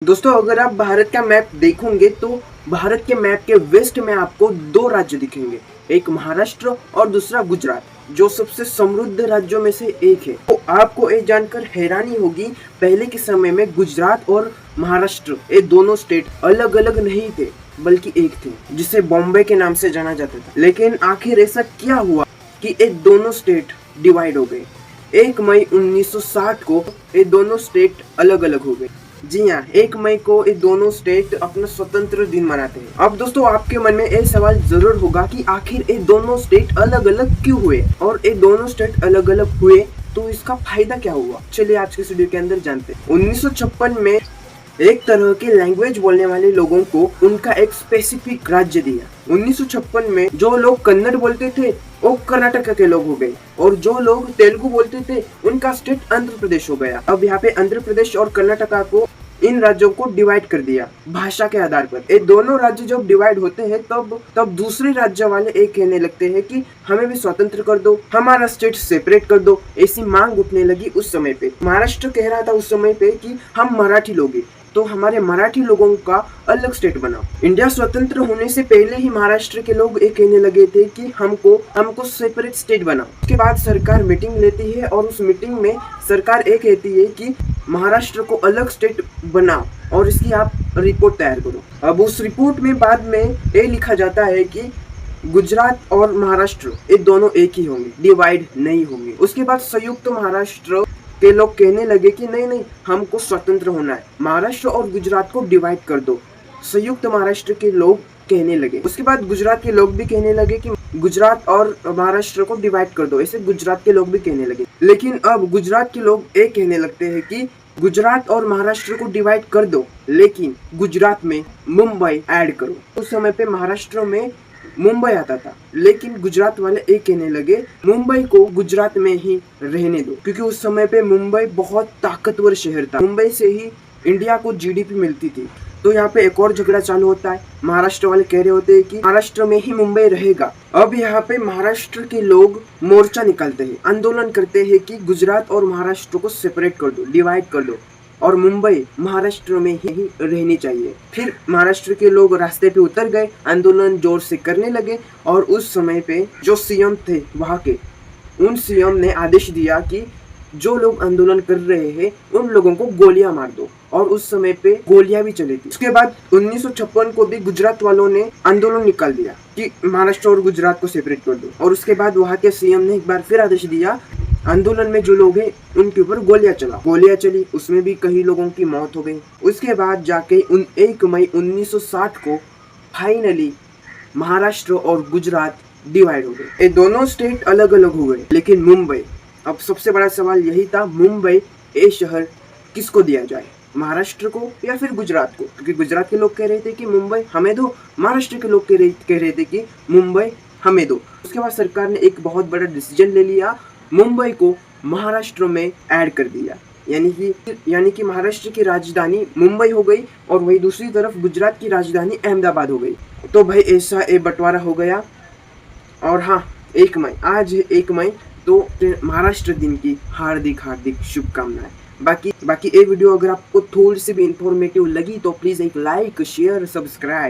दोस्तों अगर आप भारत का मैप देखोगे तो भारत के मैप के वेस्ट में आपको दो राज्य दिखेंगे, एक महाराष्ट्र और दूसरा गुजरात, जो सबसे समृद्ध राज्यों में से एक है। तो आपको ये जानकर हैरानी होगी, पहले के समय में गुजरात और महाराष्ट्र ये दोनों स्टेट अलग अलग नहीं थे बल्कि एक थे, जिसे बॉम्बे के नाम से जाना जाता था। लेकिन आखिर ऐसा क्या हुआ कि ये दोनों स्टेट डिवाइड हो गए। 1 मई 1960 को ये दोनों स्टेट अलग अलग हो गए। जी हाँ, 1 मई को ये दोनों स्टेट अपना स्वतंत्र दिन मनाते हैं। अब दोस्तों आपके मन में ये सवाल जरूर होगा कि आखिर ये दोनों स्टेट अलग अलग क्यों हुए, और ये दोनों स्टेट अलग अलग हुए तो इसका फायदा क्या हुआ। चलिए आज के वीडियो के अंदर जानते हैं। 1956 में एक तरह के लैंग्वेज बोलने वाले लोगों को उनका एक स्पेसिफिक राज्य दिया। 1956 में जो लोग कन्नड़ बोलते थे वो कर्नाटक के लोग हो गए, और जो लोग तेलुगु बोलते थे उनका स्टेट आंध्र प्रदेश हो गया। अब यहाँ पे आंध्र प्रदेश और कर्नाटका को इन राज्यों को डिवाइड कर दिया भाषा के आधार पर। ये दोनों राज्य जब डिवाइड होते हैं तब दूसरे राज्य वाले एक कहने लगते हैं कि हमें भी स्वतंत्र कर दो, हमारा स्टेट सेपरेट कर दो। ऐसी मांग उठने लगी उस समय पे। महाराष्ट्र कह रहा था उस समय पे कि हम मराठी लोग हैं, तो हमारे मराठी लोगों का अलग स्टेट बनाओ। इंडिया स्वतंत्र होने से पहले ही महाराष्ट्र के लोग ये कहने लगे थे कि हमको सेपरेट स्टेट बनाओ। उसके बाद सरकार मीटिंग लेती है और उस मीटिंग में सरकार ये कहती है कि महाराष्ट्र को अलग स्टेट बनाओ और इसकी आप रिपोर्ट तैयार करो। अब उस रिपोर्ट में बाद में ये लिखा जाता है कि गुजरात और महाराष्ट्र ये दोनों एक ही होंगे, डिवाइड नहीं होंगे। उसके बाद संयुक्त महाराष्ट्र के लोग कहने लगे कि नहीं, हमको स्वतंत्र होना है, महाराष्ट्र और गुजरात को डिवाइड कर दो। संयुक्त महाराष्ट्र के लोग कहने लगे। उसके बाद गुजरात के लोग भी कहने लगे कि गुजरात और महाराष्ट्र को डिवाइड कर दो। ऐसे गुजरात के लोग भी कहने लगे। लेकिन अब गुजरात के लोग एक कहने लगते हैं कि गुजरात और महाराष्ट्र को डिवाइड कर दो, लेकिन गुजरात में मुंबई ऐड करो। उस समय पे महाराष्ट्र में मुंबई आता था, लेकिन गुजरात वाले एक कहने लगे मुंबई को गुजरात में ही रहने दो, क्योंकि उस समय पे मुंबई बहुत ताकतवर शहर था। मुंबई से ही इंडिया को जीडीपी मिलती थी। तो यहाँ पे एक और झगड़ा चालू होता है। महाराष्ट्र वाले कह रहे होते हैं कि महाराष्ट्र में ही मुंबई रहेगा। अब यहाँ पे महाराष्ट्र के लोग मोर्चा निकालते हैं, आंदोलन करते हैं कि गुजरात और महाराष्ट्र को सेपरेट कर दो, डिवाइड कर दो, और मुंबई महाराष्ट्र में ही रहनी चाहिए। फिर महाराष्ट्र के लोग रास्ते पे उतर गए, आंदोलन जोर से करने लगे, और उस समय पे जो सीएम थे वहाँ के, उन सीएम ने आदेश दिया कि जो लोग आंदोलन कर रहे हैं उन लोगों को गोलियां मार दो, और उस समय पे गोलियां भी चली थी। उसके बाद 1956 को भी गुजरात वालों ने आंदोलन निकाल दिया कि महाराष्ट्र और गुजरात को सेपरेट कर दो, और उसके बाद वहाँ के सीएम ने एक बार फिर आदेश दिया, आंदोलन में जो लोग हैं उनके ऊपर गोलियां चली, उसमें भी कई लोगों की मौत हो गई। उसके बाद जाके 1 मई 1960 को फाइनली महाराष्ट्र और गुजरात डिवाइड हो गए। ये दोनों स्टेट अलग अलग हो गए। लेकिन मुंबई, अब सबसे बड़ा सवाल यही था, मुंबई ये शहर किसको दिया जाए, महाराष्ट्र को या फिर गुजरात को? क्योंकि गुजरात के लोग कह रहे थे कि मुंबई हमें दो, महाराष्ट्र के लोग कह रहे थे कि मुंबई हमें दो। उसके बाद सरकार ने एक बहुत बड़ा डिसीजन ले लिया, मुंबई को महाराष्ट्र में ऐड कर दिया। यानी कि महाराष्ट्र की राजधानी मुंबई हो गई, और वही दूसरी तरफ गुजरात की राजधानी अहमदाबाद हो गई। तो भाई ऐसा एक बंटवारा हो गया। और हाँ, 1 मई, आज 1 मई, तो महाराष्ट्र दिन की हार्दिक शुभकामनाएं। बाकी ये वीडियो अगर आपको थोड़ी सी भी इंफॉर्मेटिव लगी तो प्लीज एक लाइक, शेयर, सब्सक्राइब